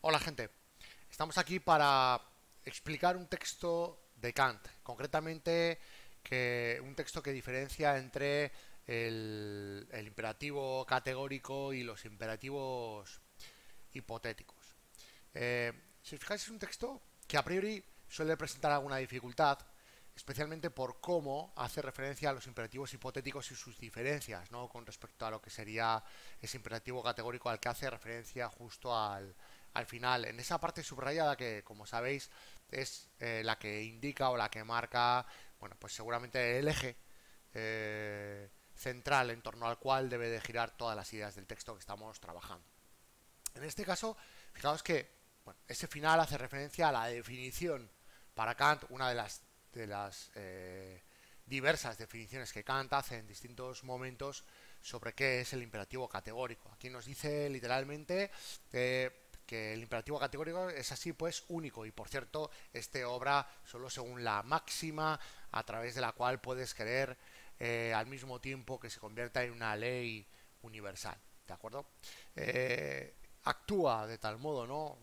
Hola gente, estamos aquí para explicar un texto de Kant, concretamente un texto que diferencia entre el imperativo categórico y los imperativos hipotéticos. Si os fijáis, es un texto que a priori suele presentar alguna dificultad, especialmente por cómo hace referencia a los imperativos hipotéticos y sus diferencias, ¿no? Con respecto a lo que sería ese imperativo categórico al que hace referencia justo al final. En esa parte subrayada que, como sabéis, es la que indica o la que marca, bueno, pues seguramente el eje central en torno al cual debe de girar todas las ideas del texto que estamos trabajando. En este caso, fijaos que bueno, ese final hace referencia a la definición para Kant, una de las diversas definiciones que Kant hace en distintos momentos sobre qué es el imperativo categórico. Aquí nos dice literalmente que el imperativo categórico es así pues único y por cierto este obra solo según la máxima a través de la cual puedes querer al mismo tiempo que se convierta en una ley universal, ¿de acuerdo? Actúa de tal modo, ¿no?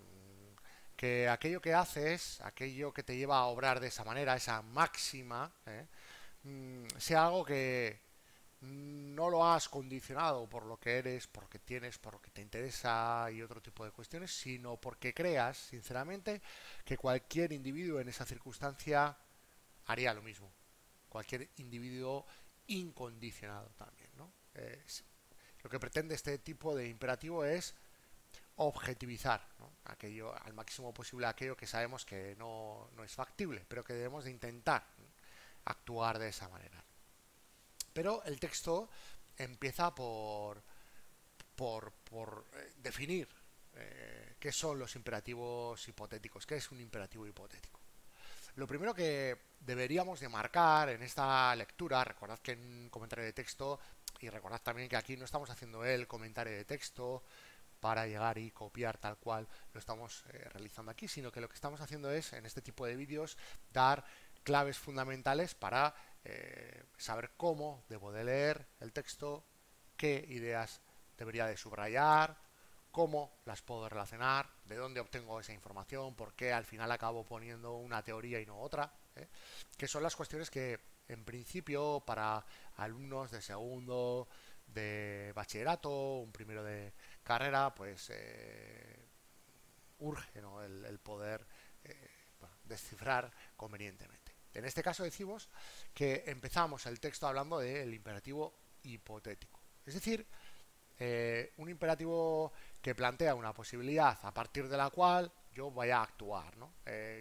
Que aquello que haces, aquello que te lleva a obrar de esa manera, esa máxima, sea algo que no lo has condicionado por lo que eres, porque tienes, por lo que te interesa y otro tipo de cuestiones, sino porque creas, sinceramente, que cualquier individuo en esa circunstancia haría lo mismo. Cualquier individuo incondicionado también, ¿no? Lo que pretende este tipo de imperativo es objetivizar, ¿no? Aquello al máximo posible, aquello que sabemos que no es factible, pero que debemos de intentar, ¿no? Actuar de esa manera. Pero el texto empieza por definir qué son los imperativos hipotéticos, qué es un imperativo hipotético. Lo primero que deberíamos de marcar en esta lectura, recordad que en un comentario de texto, y recordad también que aquí no estamos haciendo el comentario de texto para llegar y copiar tal cual lo estamos realizando aquí, sino que lo que estamos haciendo es, en este tipo de vídeos, dar claves fundamentales para saber cómo debo de leer el texto, qué ideas debería de subrayar, cómo las puedo relacionar, de dónde obtengo esa información, por qué al final acabo poniendo una teoría y no otra, que son las cuestiones que en principio para alumnos de segundo de bachillerato, un primero de carrera, pues urge, ¿no? el poder bueno, descifrar convenientemente. En este caso decimos que empezamos el texto hablando del imperativo hipotético. Es decir, un imperativo que plantea una posibilidad a partir de la cual yo vaya a actuar, ¿no?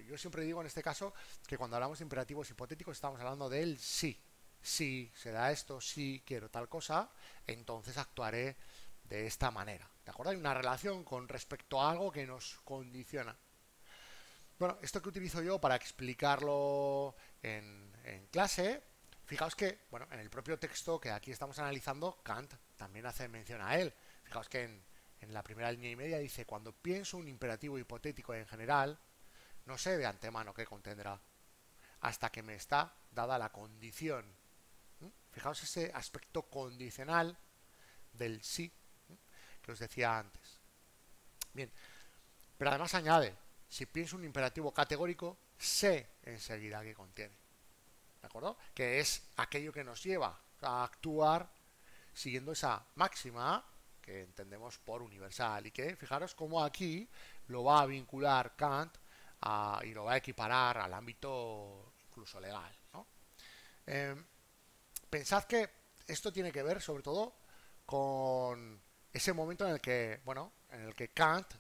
Yo siempre digo en este caso que cuando hablamos de imperativos hipotéticos estamos hablando del sí. Si se da esto, si quiero tal cosa, entonces actuaré de esta manera. ¿De acuerdo? Hay una relación con respecto a algo que nos condiciona. Bueno, esto que utilizo yo para explicarlo en clase, fijaos que, bueno, en el propio texto que aquí estamos analizando, Kant también hace mención a él. Fijaos que en la primera línea y media dice, cuando pienso un imperativo hipotético en general, no sé de antemano qué contendrá, hasta que me está dada la condición. Fijaos ese aspecto condicional del sí que os decía antes. Bien, pero además añade, si pienso un imperativo categórico, sé enseguida qué contiene. ¿De acuerdo? Que es aquello que nos lleva a actuar siguiendo esa máxima que entendemos por universal y que, fijaros cómo aquí lo va a vincular Kant y lo va a equiparar al ámbito incluso legal, ¿no? Eh, Pensad que esto tiene que ver sobre todo con ese momento en el que, bueno, en el que Kant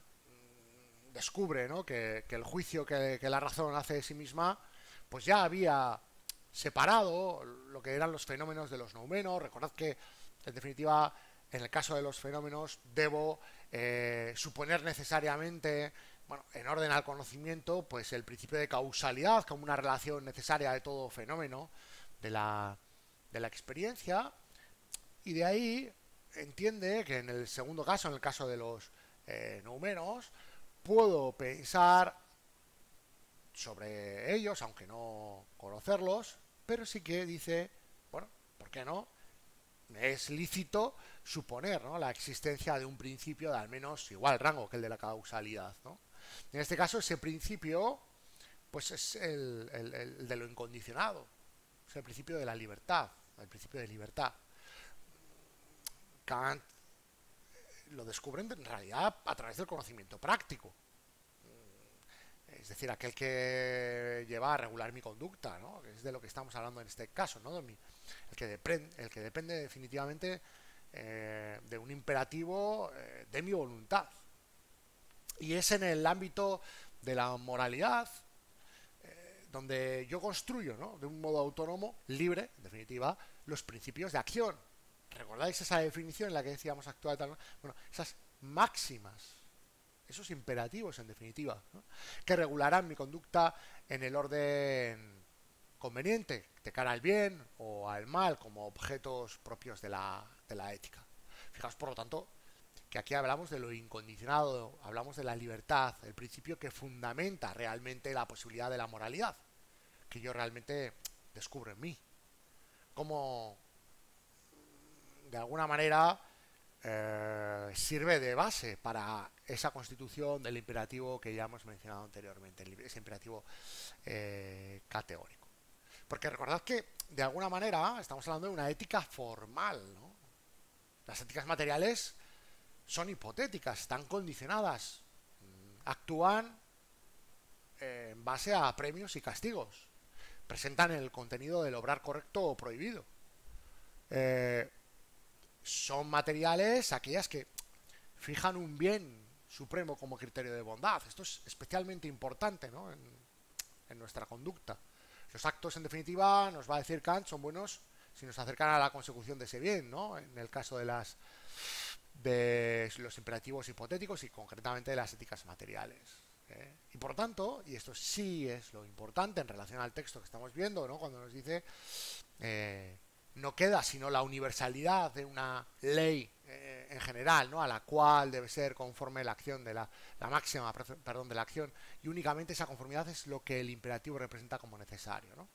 descubre, ¿no? que el juicio que la razón hace de sí misma, pues ya había separado lo que eran los fenómenos de los noumenos. Recordad que, en definitiva, en el caso de los fenómenos, debo suponer necesariamente, bueno, en orden al conocimiento, pues el principio de causalidad como una relación necesaria de todo fenómeno de la experiencia. Y de ahí entiende que en el segundo caso, en el caso de los noumenos, puedo pensar sobre ellos, aunque no conocerlos, pero sí que dice, bueno, ¿por qué no? Es lícito suponer, ¿no? La existencia de un principio de al menos igual rango que el de la causalidad, ¿no? En este caso, ese principio pues es el de lo incondicionado, es el principio de la libertad, el principio de libertad. Kant lo descubren en realidad a través del conocimiento práctico. Es decir, aquel que lleva a regular mi conducta, ¿no? Que es de lo que estamos hablando en este caso, ¿no? El que depende definitivamente de un imperativo de mi voluntad. Y es en el ámbito de la moralidad donde yo construyo, ¿no? De un modo autónomo, libre, en definitiva, los principios de acción. ¿Recordáis esa definición en la que decíamos actuar tal? Bueno, esas máximas, esos imperativos, en definitiva, ¿no? Que regularán mi conducta en el orden conveniente, de cara al bien o al mal, como objetos propios de la ética. Fijaos, por lo tanto, que aquí hablamos de lo incondicionado, hablamos de la libertad, el principio que fundamenta realmente la posibilidad de la moralidad, que yo realmente descubro en mí. Como de alguna manera sirve de base para esa constitución del imperativo que ya hemos mencionado anteriormente, ese imperativo categórico. Porque recordad que de alguna manera estamos hablando de una ética formal, ¿no? Las éticas materiales son hipotéticas, están condicionadas, actúan en base a premios y castigos, presentan el contenido del obrar correcto o prohibido. Son materiales aquellas que fijan un bien supremo como criterio de bondad. Esto es especialmente importante, ¿no? en nuestra conducta. Los actos, en definitiva, nos va a decir Kant, son buenos si nos acercan a la consecución de ese bien, ¿no? En el caso de los imperativos hipotéticos y concretamente de las éticas materiales. Y por tanto, y esto sí es lo importante en relación al texto que estamos viendo, ¿no? Cuando nos dice no queda sino la universalidad de una ley en general, ¿no? A la cual debe ser conforme la acción de la máxima, perdón, de la acción, y únicamente esa conformidad es lo que el imperativo representa como necesario, ¿no?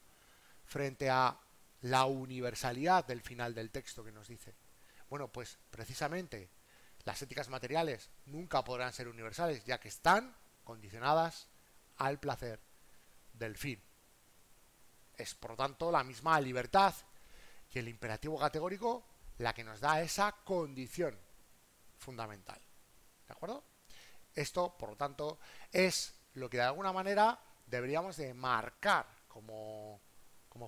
Frente a la universalidad del final del texto que nos dice, bueno, pues precisamente las éticas materiales nunca podrán ser universales, ya que están condicionadas al placer del fin. Es, por lo tanto, la misma libertad y el imperativo categórico la que nos da esa condición fundamental. ¿De acuerdo? Esto, por lo tanto, es lo que de alguna manera deberíamos de marcar como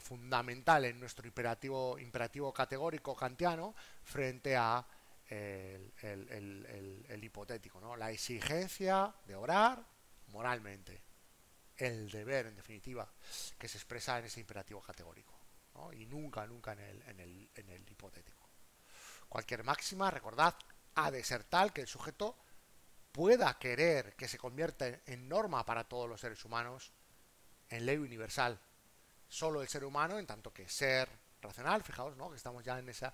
fundamental en nuestro imperativo categórico kantiano frente a el hipotético, ¿no? La exigencia de obrar moralmente, el deber, en definitiva, que se expresa en ese imperativo categórico, ¿no? Y nunca en el hipotético. Cualquier máxima, recordad, ha de ser tal que el sujeto pueda querer que se convierta en norma para todos los seres humanos, en ley universal. Solo el ser humano, en tanto que ser racional, fijaos, ¿no? Que estamos ya en esa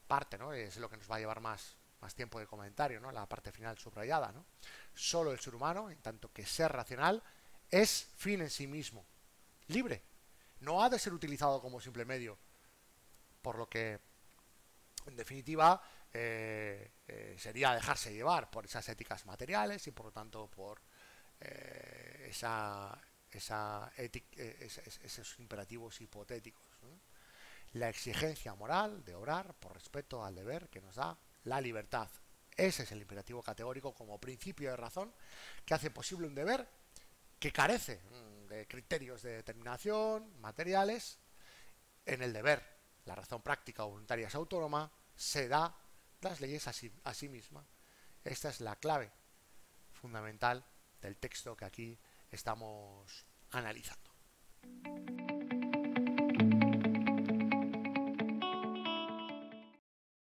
parte, ¿no? Es lo que nos va a llevar más tiempo de comentario, ¿no? La parte final subrayada, ¿no? Solo el ser humano, en tanto que ser racional, es fin en sí mismo, libre. No ha de ser utilizado como simple medio, por lo que, en definitiva, sería dejarse llevar por esas éticas materiales y, por lo tanto, por esos imperativos hipotéticos, ¿no? La exigencia moral de obrar por respeto al deber que nos da la libertad. Ese es el imperativo categórico como principio de razón que hace posible un deber que carece de criterios de determinación materiales. En el deber, la razón práctica o voluntaria es autónoma, se da las leyes a sí misma. Esta es la clave fundamental del texto que aquí estamos analizando.